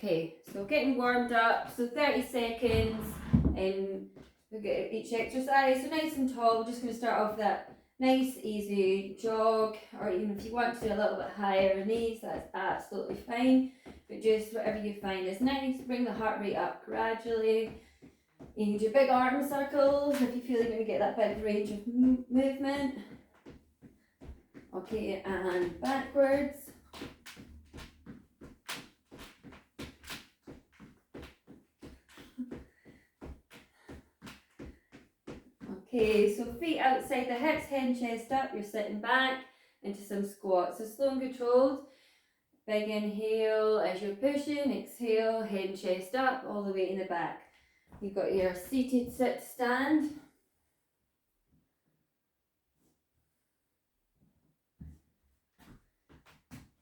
Okay, so getting warmed up, so 30 seconds, and we'll get each exercise. So nice and tall, we're just going to start off that nice easy jog, or even if you want to do a little bit higher knees, that's absolutely fine, but just whatever you find is nice. Bring the heart rate up gradually. You can do big arm circles if you feel you're going to get that big range of movement. Okay, and backwards. Okay, so feet outside the hips, head and chest up, you're sitting back into some squats. So slow and controlled. Big inhale as you're pushing, exhale, head and chest up, all the way in the back. You've got your seated sit stand.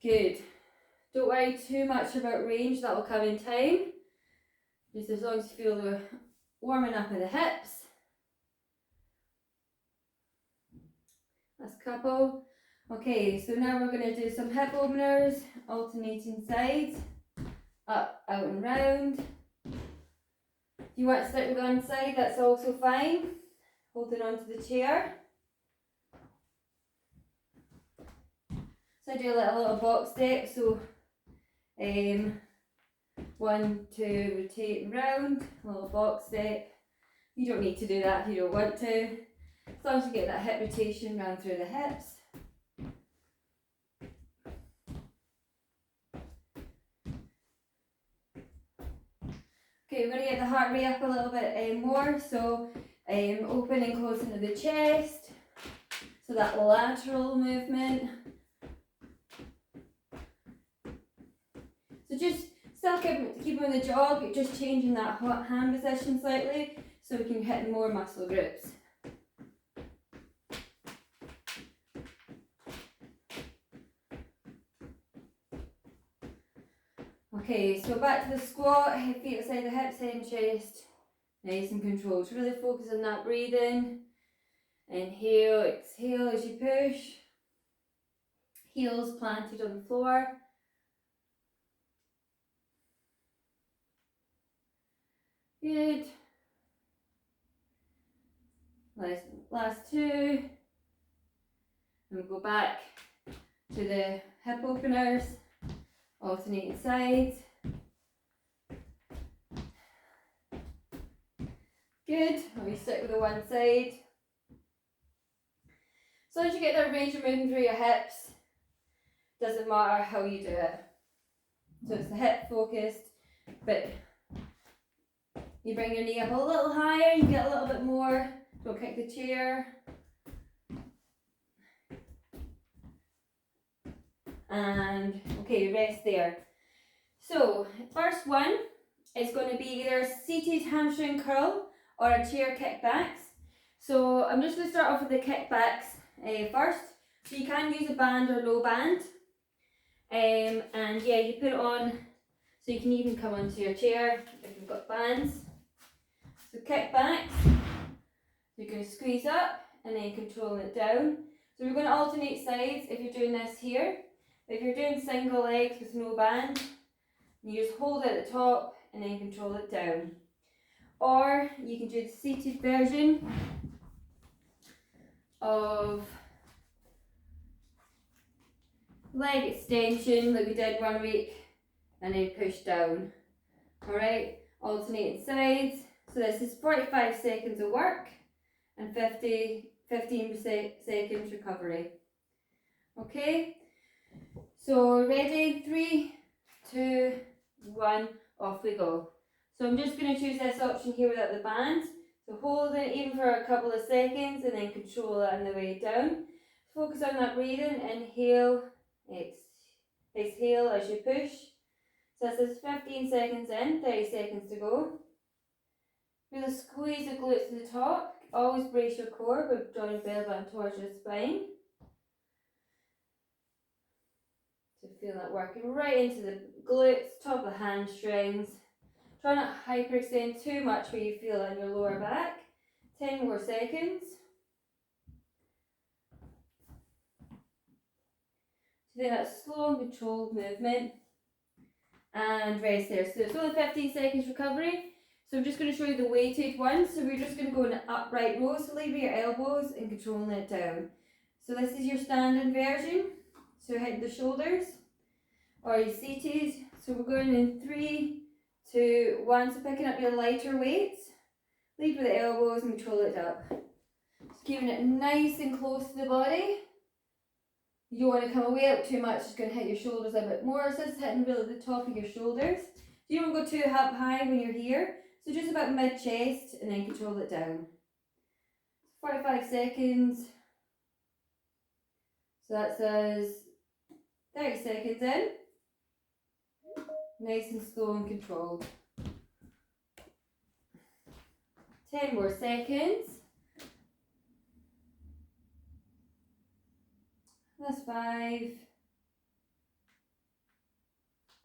Good. Don't worry too much about range, that will come in time. Just as long as you feel the warming up of the hips. Last couple. Okay, so now we're going to do some hip openers, alternating sides, up, out and round. If you want to stick with one side, that's also fine. Holding on to the chair. So I do a little box step, so 1, 2, rotate and round, a little box step. You don't need to do that if you don't want to. As long as you get that hip rotation round through the hips. Okay, we're going to get the heart rate up a little bit more, so open and close into the chest, so that lateral movement. So just still keep on the jog, but just changing that hand position slightly, so we can hit more muscle groups. Okay, so back to the squat, feet outside the hips, head and chest, nice and controlled. So really focus on that breathing. Inhale, exhale as you push. Heels planted on the floor. Good. Last two. And we'll go back to the hip openers, alternating sides. Good. We stick with the one side. As long as you get that range of movement through your hips, doesn't matter how you do it. So it's the hip focused, but you bring your knee up a little higher, you get a little bit more. Don't kick the chair. And okay, rest there. So first one is going to be either seated hamstring curl or a chair kickbacks. So I'm just going to start off with the kickbacks first. So you can use a band or no band. And yeah, you put it on, so you can even come onto your chair if you've got bands. So kickbacks, you're going to squeeze up and then control it down. So we're going to alternate sides if you're doing this here. If you're doing single legs with no band, you just hold it at the top and then control it down. Or you can do the seated version of leg extension like we did 1 week and then push down. Alright, alternating sides. So this is 45 seconds of work and 15 seconds recovery. Okay, so ready? 3, 2, 1, off we go. So I'm just going to choose this option here without the band. So hold it even for a couple of seconds and then control it on the way down. Focus on that breathing. Inhale, exhale as you push. So this is 15 seconds in, 30 seconds to go. Really squeeze the glutes to the top. Always brace your core by drawing belly button towards your spine. So feel that working right into the glutes, top of the hamstrings. Try not to hyperextend too much where you feel it in your lower back. 10 more seconds. So then that slow and controlled movement. and rest there. So it's only 15 seconds recovery. So I'm just going to show you the weighted one. So we're just going to go in an upright row. So leave your elbows and controlling it down. So this is your standing version. So hit the shoulders. Or you're seated. So we're going in 3, 2, 1. So picking up your lighter weights. Lead with the elbows and control it up. Just keeping it nice and close to the body. You don't want to come away up too much, it's going to hit your shoulders a bit more. So it's hitting really the top of your shoulders. You don't go too up high when you're here. So just about mid-chest and then control it down. 45 seconds. So that says 30 seconds in. Nice and slow and controlled. 10 more seconds. That's 5.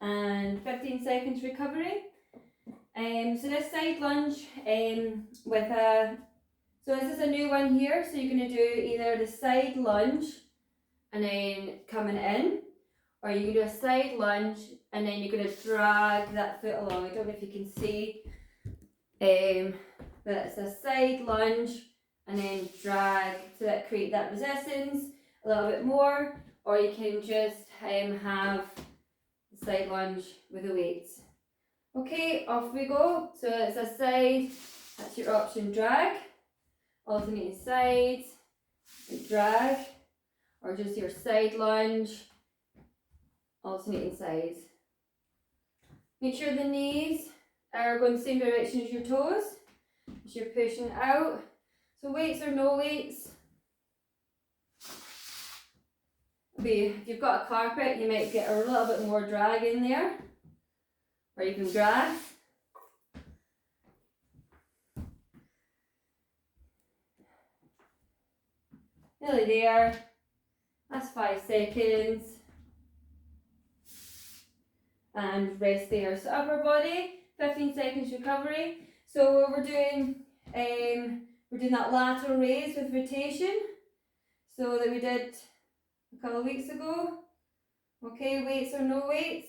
And 15 seconds recovery. So this side lunge with a, so this is a new one here, so you're going to do either the side lunge and then coming in, or you can do a side lunge and then you're going to drag that foot along. I don't know if you can see, but it's a side lunge and then drag to that, create that resistance a little bit more, or you can just have the side lunge with the weights. Okay, off we go. So it's a side, that's your option, drag, alternating sides, and drag, or just your side lunge, alternating sides. Make sure the knees are going the same direction as your toes, as you're pushing out. So weights or no weights. If you've got a carpet, you might get a little bit more drag in there. Or you can drag. Nearly there. That's 5 seconds. And rest there. So upper body, 15 seconds recovery. So we're doing that lateral raise with rotation. So that we did a couple of weeks ago. Okay, weights or no weights.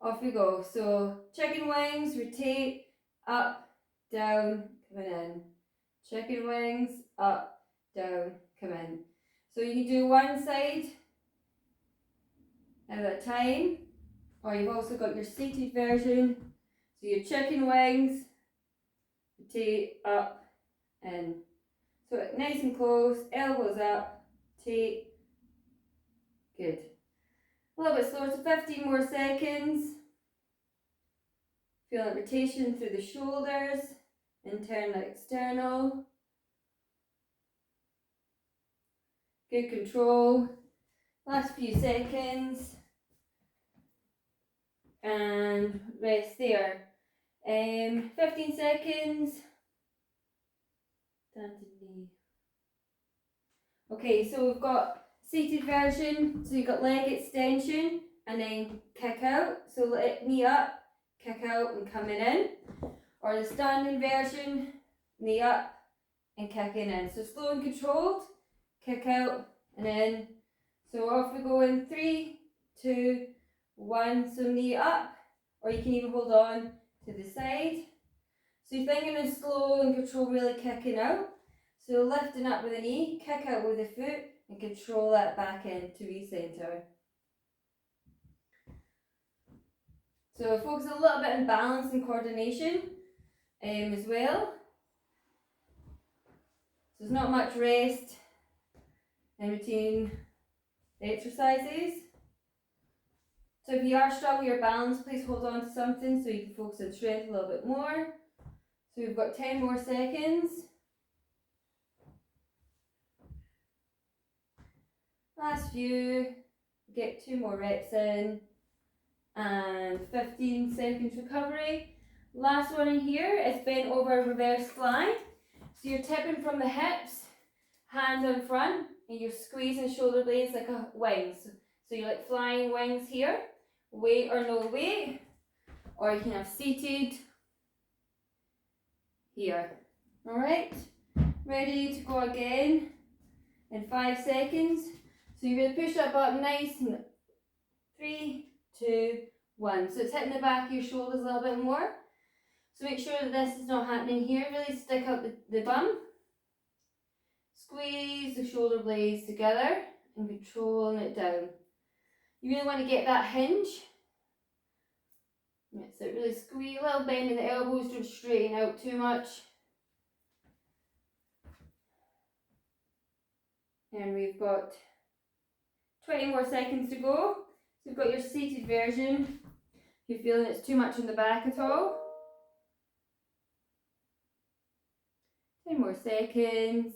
Off we go. So chicken wings, rotate, up, down, coming in. Chicken wings, up, down, come in. So you can do one side at a time, or you've also got your seated version. So your chicken wings, rotate, up, in. So nice and close, elbows up, rotate. Good. A little bit slower, so 15 more seconds. Feel that rotation through the shoulders, internal, external. Good control. Last few seconds. And rest there. 15 seconds. Okay, so we've got seated version, so you've got leg extension and then kick out. So let knee up, kick out and coming in. Or the standing version, knee up and kicking in. So slow and controlled, kick out and in. So off we go in 3, 2, 1. So knee up, or you can even hold on to the side. So you're thinking of slow and control, really kicking out. So lifting up with the knee, kick out with the foot, and control that back in to recenter. So focus a little bit on balance and coordination as well. So there's not much rest in between the exercises. So if you are struggling with your balance, please hold on to something so you can focus on strength a little bit more. So we've got 10 more seconds. Last few, get 2 more reps in, and 15 seconds recovery. Last one in here is bent over reverse fly. So you're tipping from the hips, hands in front, and you're squeezing shoulder blades like a wings. So you're like flying wings here, weight or no weight, or you can have seated here. All right, ready to go again in 5 seconds. So you're going to push that button nice and 3, 2, 1. So it's hitting the back of your shoulders a little bit more. So make sure that this is not happening here. Really stick out the bum. Squeeze the shoulder blades together and controlling it down. You really want to get that hinge. That's it, really squeeze, a little bend in the elbows, don't straighten out too much. And we've got 20 more seconds to go. So you've got your seated version. If you're feeling it's too much in the back at all. 10 more seconds.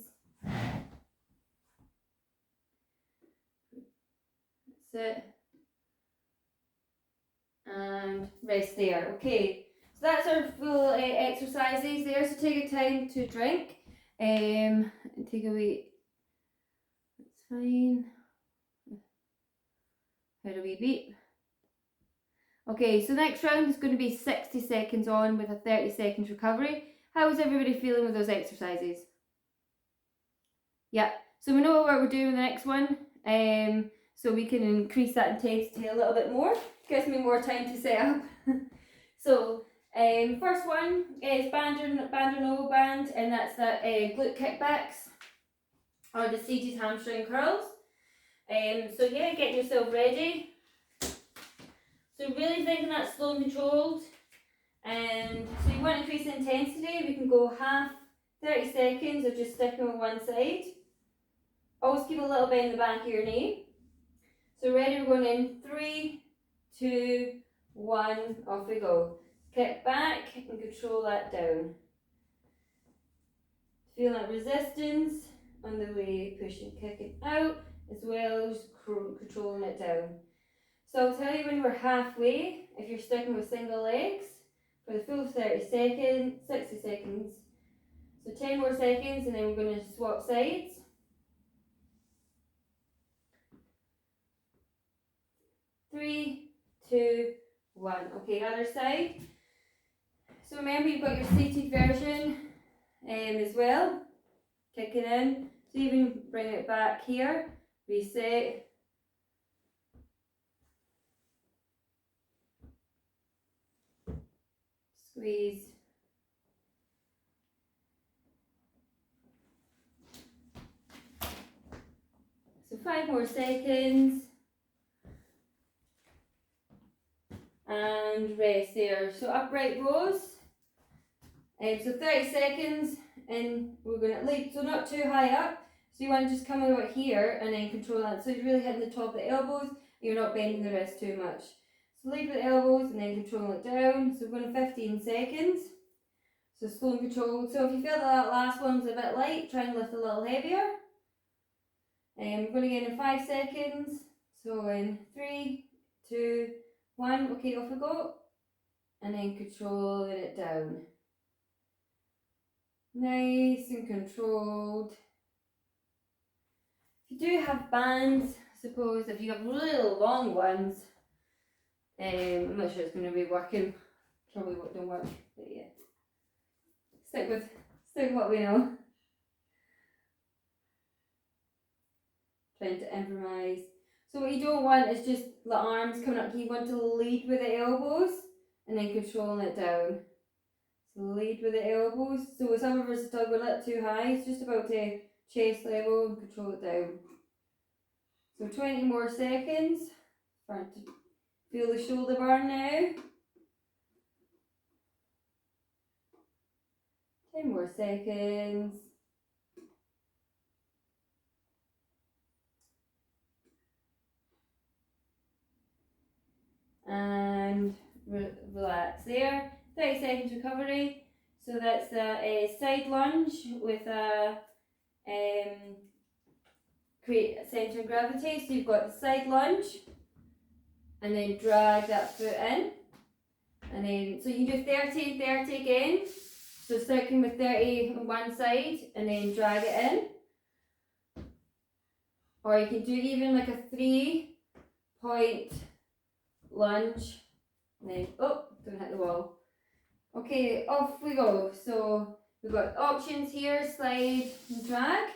That's it. And rest there. Okay, so that's our full exercises there. So take a time to drink and take a wee. That's fine. Heard a wee beep. Okay, so next round is going to be 60 seconds on with a 30 seconds recovery. How is everybody feeling with those exercises? Yeah, so we know what we're doing with the next one. So we can increase that intensity a little bit more. Gives me more time to set up. So first one is band or no band, and that's the glute kickbacks or the seated hamstring curls. So yeah, get yourself ready. So really thinking that slow and controlled. So you want to increase the intensity, we can go half, 30 seconds of just sticking with one side. Always keep a little bend in the back of your knee. So ready, we're going in 3, 2, 1, off we go. Kick back and control that down. Feel that resistance on the way, pushing, kicking out, as well as controlling it down. So I'll tell you when we're halfway, if you're sticking with single legs, for the full 30 seconds, 60 seconds. So 10 more seconds and then we're going to swap sides. 3, 2, 1. Okay, other side. So remember you've got your seated version as well. Kicking in. So even bring it back here. Reset. Squeeze. So 5 more seconds. And rest there. So upright rows. So 30 seconds and we're going to lead, so not too high up. So you want to just come about here and then control that. So you're really hitting the top of the elbows, you're not bending the wrist too much. So lead with the elbows and then control it down. So we're going to 15 seconds. So slow and controlled. So if you feel that last one's a bit light, try and lift a little heavier. And we're going to get in 5 seconds. So in 3, 2, 1. Okay, off we go. And then controlling it down. Nice and controlled. If you do have bands, I suppose if you have really long ones, I'm not sure it's going to be working. Probably don't work, but yeah. Stick with what we know. Trying to improvise. So what you don't want is just the arms coming up. You want to lead with the elbows and then controlling it down. So lead with the elbows. So some of us are going a little too high. It's just about to chest level and control it down. So 20 more seconds. Start to feel the shoulder burn now. 10 more seconds. And relax there. 30 seconds recovery. So that's a side lunge with a create a centre of gravity. So you've got the side lunge and then drag that foot in. And then, so you can do 30 and 30 again. So starting with 30 on one side and then drag it in. Or you can do even like a 3-point lunge. And then, oh, don't hit the wall. Okay, off we go. So we've got options here, slide and drag.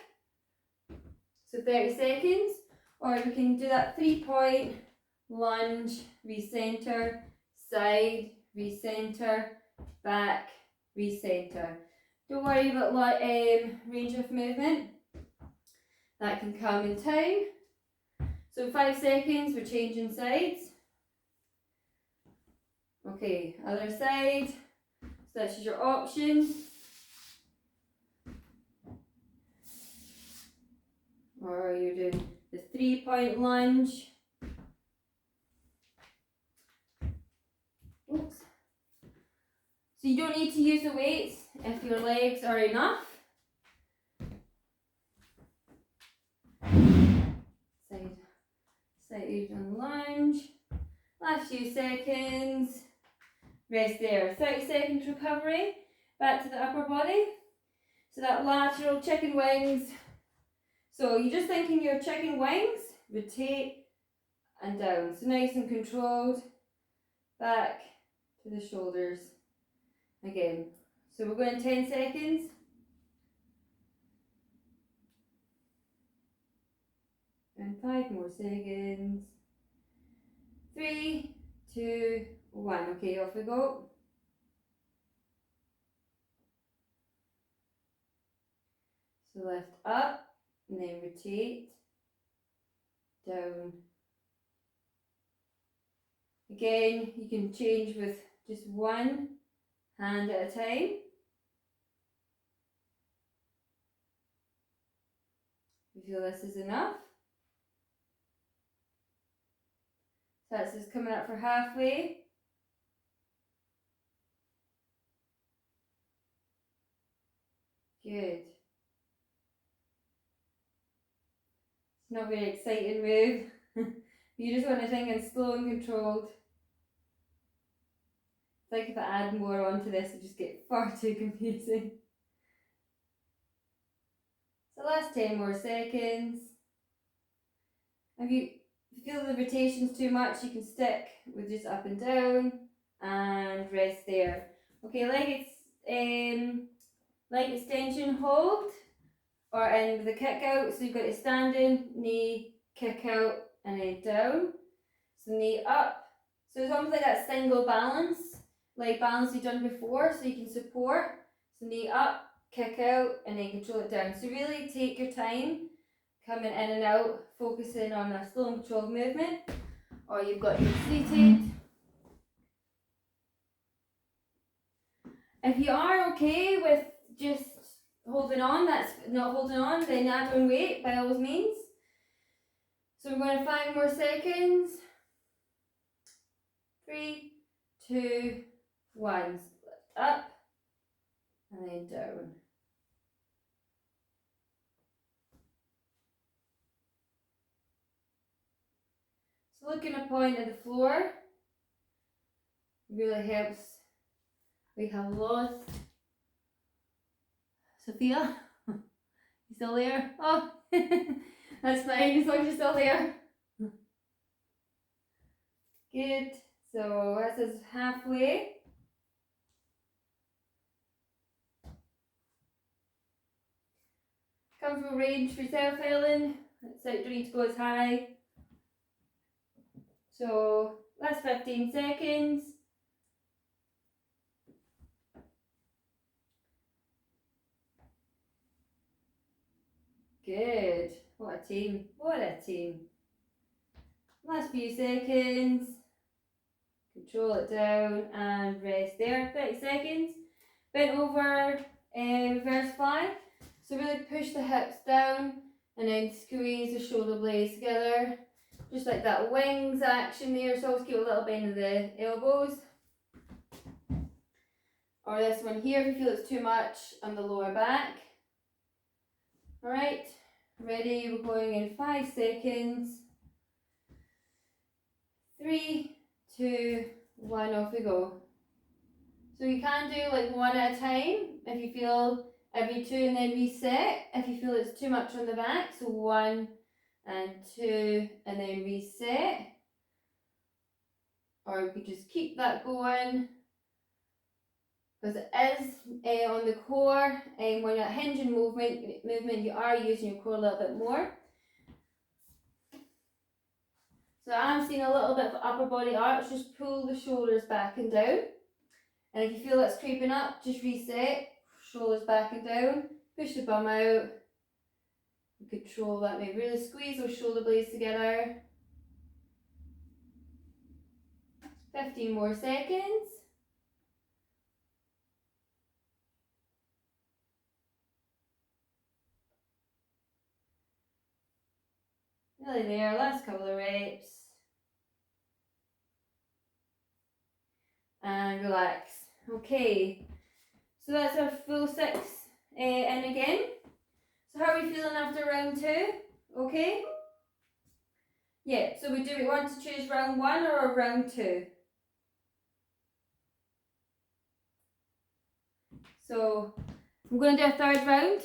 So 30 seconds. Or we can do that 3-point lunge, recenter, side, recenter, back, recenter. Don't worry about range of movement. That can come in time. So 5 seconds, we're changing sides. Okay, other side. So that's your options. Or you're doing the 3-point lunge. Oops. So you don't need to use the weights if your legs are enough. Side on lunge. Last few seconds. Rest there. 30 seconds recovery. Back to the upper body. So that lateral chicken wings. So you're just thinking your chicken wings, rotate and down. So nice and controlled. Back to the shoulders. Again. So we're going 10 seconds. And 5 more seconds. 3, 2, 1. Okay, off we go. So lift up and then rotate down. Again, you can change with just one hand at a time. You feel this is enough. So that's just coming up for halfway. Good. It's not a very exciting move. You just want to think in slow and controlled. It's like if I add more onto this, it just get far too confusing. So last 10 more seconds. If you feel the rotation's too much, you can stick with just up and down and rest there. Okay, leg extension hold or in with the kick out. So you've got it standing, knee, kick out and then down. So knee up. So it's almost like that single balance, like balance you've done before, so you can support. So knee up, kick out and then control it down. So really take your time coming in and out, focusing on a slow and controlled movement. Or you've got your seated. If you are okay with just holding on, that's not holding on, then add on weight by all means. So we're going to 5 more seconds. 3, 2, 1. Lift up and then down. So looking a point at the floor really helps. We have lost Sophia. You still there? Oh, that's fine as long as you're still there. Good. So this is halfway. Comfortable range for yourself, Ellen. So you don't need to go as high. So last 15 seconds. Good. What a team. What a team. Last few seconds. Control it down and rest there. 30 seconds. Bent over, reverse fly. So really push the hips down and then squeeze the shoulder blades together. Just like that wings action there. So always keep a little bend of the elbows. Or this one here if you feel it's too much on the lower back. Alright, ready, we're going in 5 seconds. 3, 2, 1, off we go. So you can do like one at a time if you feel every 2 and then reset. If you feel it's too much on the back, so 1 and 2 and then reset. Or you could just keep that going. Because it is on the core, and when you're hinging movement, you are using your core a little bit more. So I'm seeing a little bit of upper body arch, just pull the shoulders back and down. And if you feel it's creeping up, just reset, shoulders back and down, push the bum out. Control that, maybe really squeeze those shoulder blades together. 15 more seconds. Nearly there, last couple of reps. And relax. Okay, so that's our full 6 in again. So how are we feeling after round 2? Okay? Yeah, so we want to choose round 1 or round 2? So I'm going to do a third round.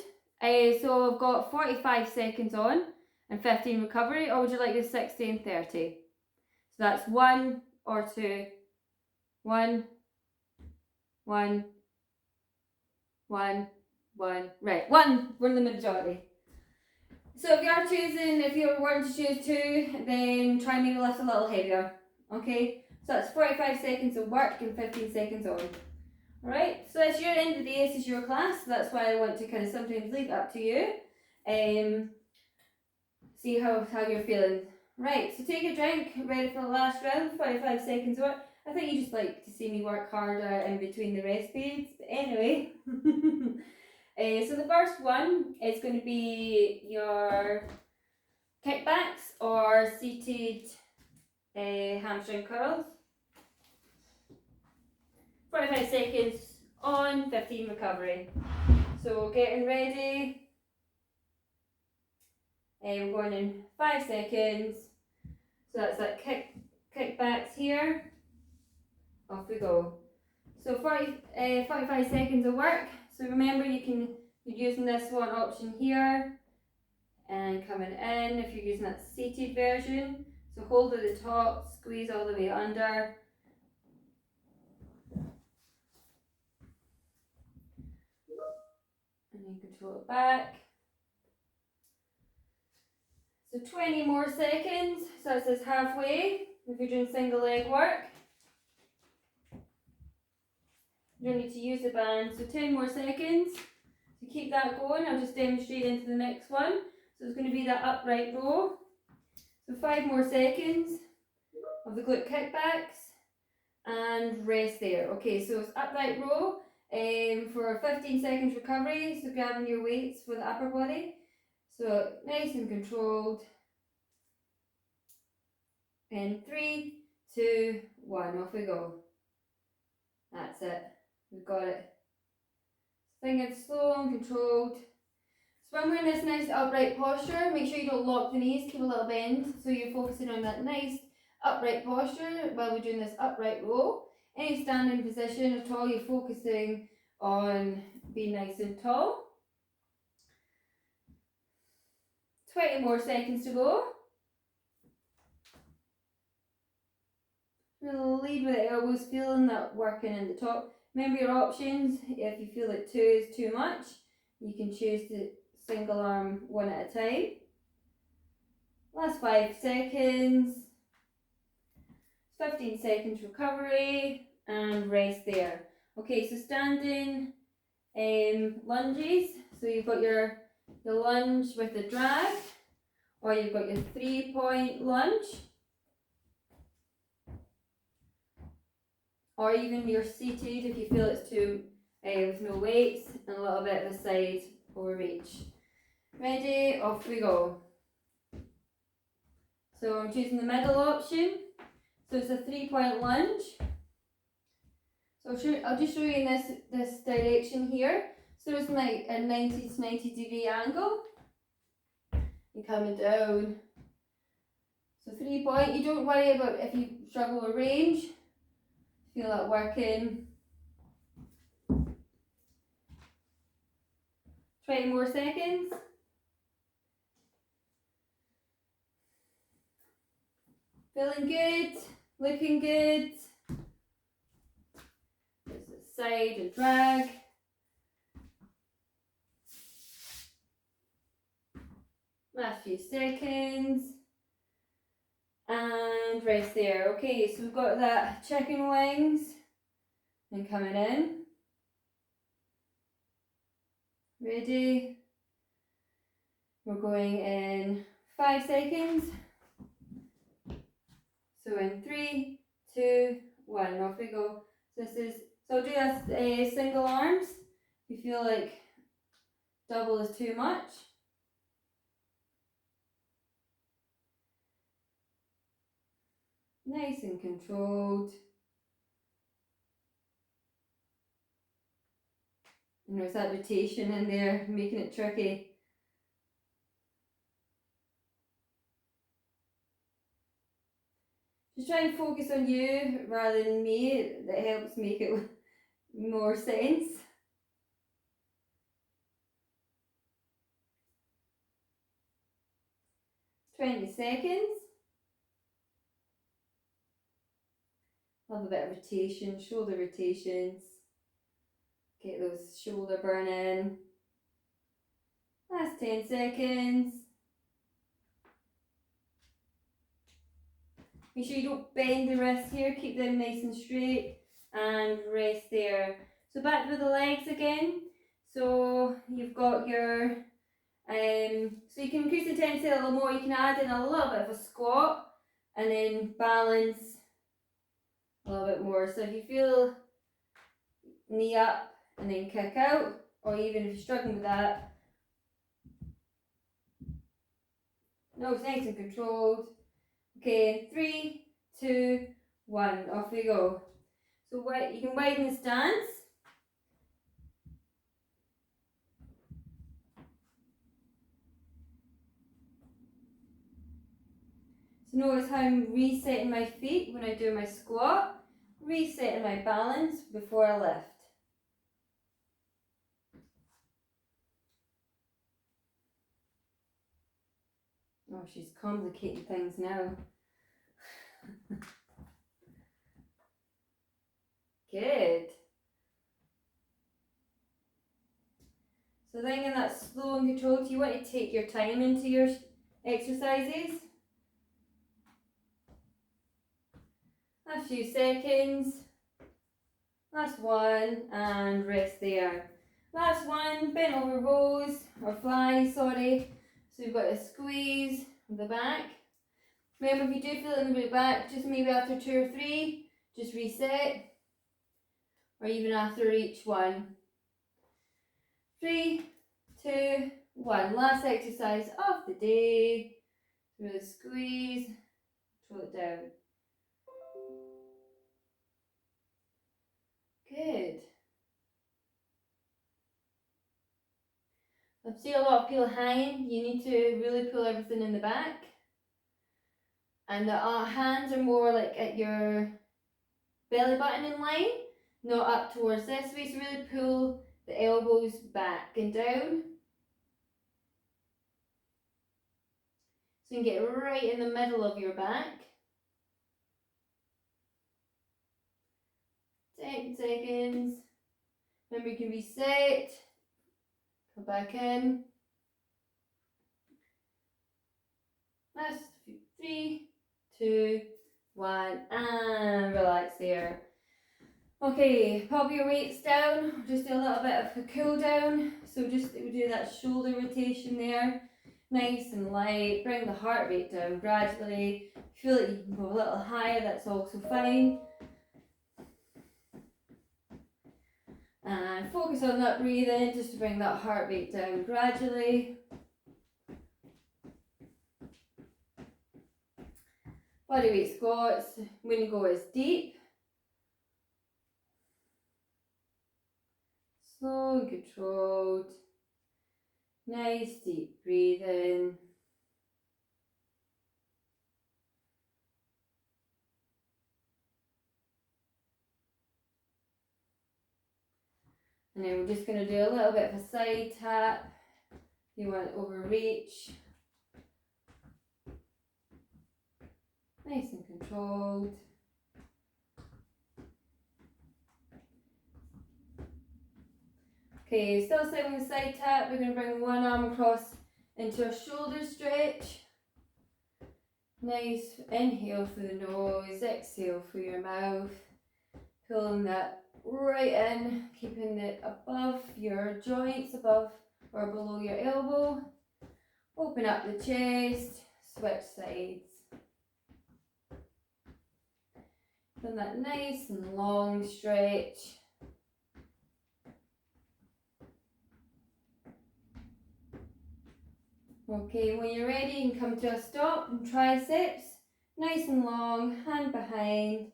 So I've got 45 seconds on and 15 recovery, or would you like the 60 and 30? So that's 1 or 2. 1, 1, 1, 1. Right, 1. We're in the majority. So if you're wanting to choose 2, then try and maybe lift a little heavier. Okay, so that's 45 seconds of work and 15 seconds on. Alright, so it's your end of the day, this is your class, so that's why I want to kind of sometimes leave it up to you. See how you're feeling. Right, so take a drink, ready for the last round, 45 seconds work. I think you just like to see me work harder in between the rest periods, but anyway. So the first one is going to be your kickbacks or seated hamstring curls. 45 seconds on, 15 recovery. So getting ready. We're going in 5 seconds. So that's like kickbacks here. Off we go. So 45 seconds of work. So remember you're using this one option here and coming in if you're using that seated version. So hold at the top, squeeze all the way under. And then control it back. So 20 more seconds. So it says halfway if you're doing single leg work. You don't need to use the band. So 10 more seconds. To keep that going, I'll just demonstrate into the next one. So it's going to be that upright row. So 5 more seconds of the glute kickbacks and rest there. Okay, so it's upright row for 15 seconds recovery. So grabbing your weights for the upper body. So nice and controlled. And 3, 2, 1, off we go. That's it. We've got it. Thing it's slow and controlled. So when we're in this nice upright posture, make sure you don't lock the knees, keep a little bend. So you're focusing on that nice upright posture while we're doing this upright row. Any standing position at all, you're focusing on being nice and tall. 20 more seconds to go. We'll lead with the elbows, feeling that working in the top. Remember your options. If you feel like 2 is too much, you can choose to single arm one at a time. Last 5 seconds. 15 seconds recovery and rest there. Okay, so standing lunges. So you've got your lunge with the drag, or you've got your 3-point lunge, or even you're seated if you feel it's too with no weights and a little bit of a side overreach. Ready? Off we go. So I'm choosing the middle option. So it's a 3-point lunge. So I'll just show you in this direction here. So it's like a 90 to 90 degree angle. You're coming down. So 3-point. You don't worry about if you struggle with range. Feel that working. 20 more seconds. Feeling good, looking good. There's the side and drag. Last few seconds. and rest there. Okay, so we've got that chicken wings and coming in. Ready? We're going in 5 seconds. So in 3, 2, 1, off we go. So I'll do this single arms. If you feel like double is too much. Nice and controlled. You know, it's that rotation in there, making it tricky. Just try and focus on you rather than me. That helps make it more sense. 20 seconds. Love a bit of rotation, shoulder rotations. Get those shoulder burning. Last 10 seconds. Make sure you don't bend the wrists here, keep them nice and straight and rest there. So back with the legs again. So you've got your, so you can increase the intensity a little more, you can add in a little bit of a squat and then balance a little bit more. So if you feel knee up and then kick out, or even if you're struggling with that, no, it's nice and controlled. Okay, 3, 2, 1, off we go. So you can widen the stance. So notice how I'm resetting my feet when I do my squat, resetting my balance before I lift. Oh, she's complicating things now. Good. So then in that slow and controlled, you want to take your time into your exercises. Last few seconds. Last one, and rest there. Last one, bent over rows, or flies, sorry. So you've got a squeeze of the back. Remember, if you do feel it in the back, just maybe after 2 or 3, just reset. Or even after each one. 3, 2, 1. Last exercise of the day. Really squeeze, pull it down. Good. I see a lot of people hanging. You need to really pull everything in the back. And the hands are more like at your belly button in line, not up towards this way. So really pull the elbows back and down. So you can get right in the middle of your back. 10 seconds. Remember, you can reset. Come back in. Last 3, 2, 1, and relax there. Okay, pop your weights down. Just do a little bit of a cool down. So just we do that shoulder rotation there. Nice and light. Bring the heart rate down gradually. Feel like you can go a little higher, that's also fine. And focus on that breathing just to bring that heart rate down gradually. Bodyweight squats, when you go as deep. Slow and controlled. Nice deep breathing. And then we're just going to do a little bit of a side tap. You want to overreach. Nice and controlled. Okay, still staying with the side tap. We're going to bring one arm across into a shoulder stretch. Nice inhale through the nose, exhale through your mouth. Pulling that right in, keeping it above your joints, above or below your elbow. Open up the chest, switch sides. Then that nice and long stretch. Okay, when you're ready, you can come to a stop and triceps, nice and long, hand behind.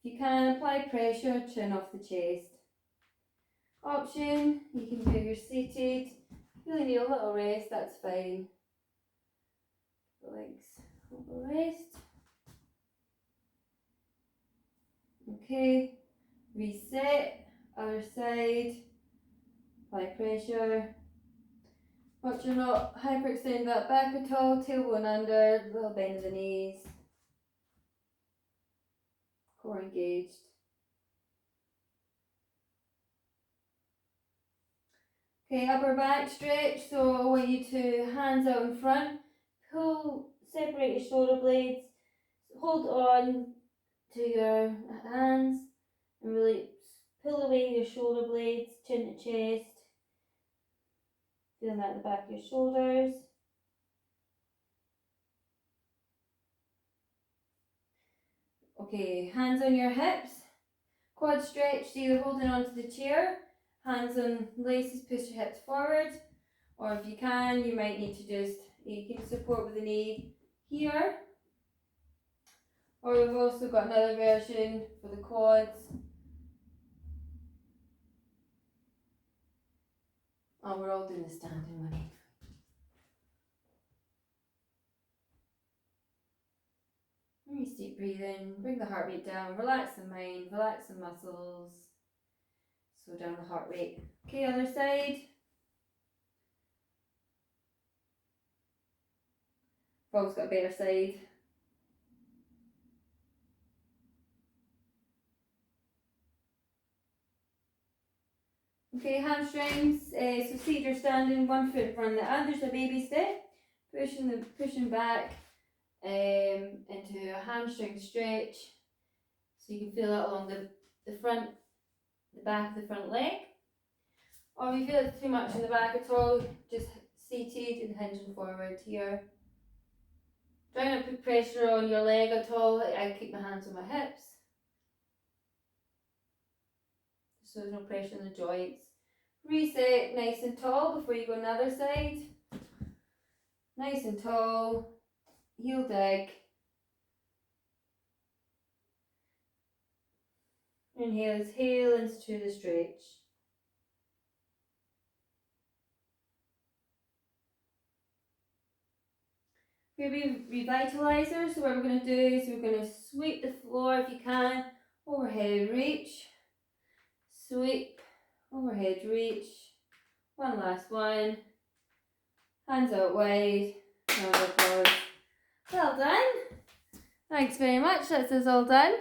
If you can, apply pressure, chin off the chest. Option, you can do your seated. If you really need a little rest, that's fine. Legs over rest. Okay, reset, other side, apply pressure. Watch you're not hyperextend that back at all, tailbone under, little bend of the knees. Core engaged. Okay, upper back stretch, so I want you to hands out in front, pull, separate your shoulder blades, hold on to your hands and really pull away your shoulder blades, chin to chest. Feeling that in the back of your shoulders. Okay, hands on your hips, quad stretch, so either holding onto the chair, hands on laces, push your hips forward, or if you can, you might need to you can support with the knee here. Or we've also got another version for the quads. Oh, we're all doing the standing one. Nice deep breathing, bring the heart rate down, relax the mind, relax the muscles, slow down the heart rate. Okay, other side. Frog's got a better side. Okay, hamstrings, so seated or standing, one foot in front of the other, there's a baby step, pushing back into a hamstring stretch, so you can feel that along the back of the front leg. Or if you feel it's too much in the back at all, just seated and hinging forward here. Try not to put pressure on your leg at all. I keep my hands on my hips, so there's no pressure on the joints. Reset nice and tall before you go on the other side. Nice and tall, heel dig. Inhale, exhale into the stretch. Maybe revitalizer, so what we're going to do is we're going to sweep the floor if you can, overhead reach, sweep, overhead reach, one last one, hands out wide, round of applause. Well done, thanks very much, that's us all done.